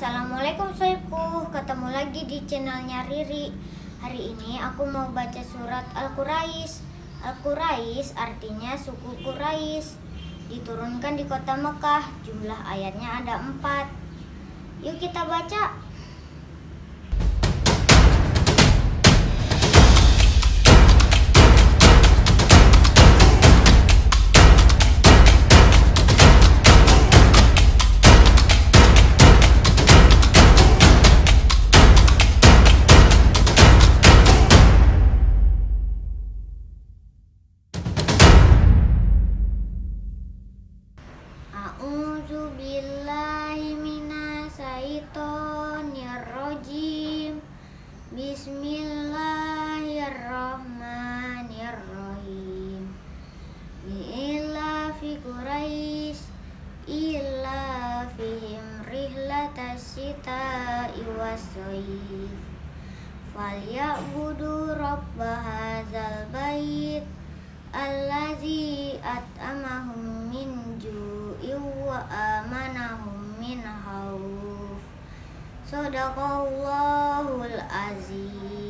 Assalamualaikum soibku, ketemu lagi di channelnya Riri. Hari ini aku mau baca surat Al-Quraisy. Al-Quraisy artinya suku Quraisy. Diturunkan di kota Mekah, jumlah ayatnya ada 4. Yuk kita baca. A'udzu billahi minasyaitonir rajim. Bismillahirrahmanirrahim. Ila fi Quraisy ila fihim rihlatas syita'i was-shayf. Falyabudu rabb hadzal bait allazi at'amahum min ju'in wa amanahum min khauf. Shadaqallahul azim.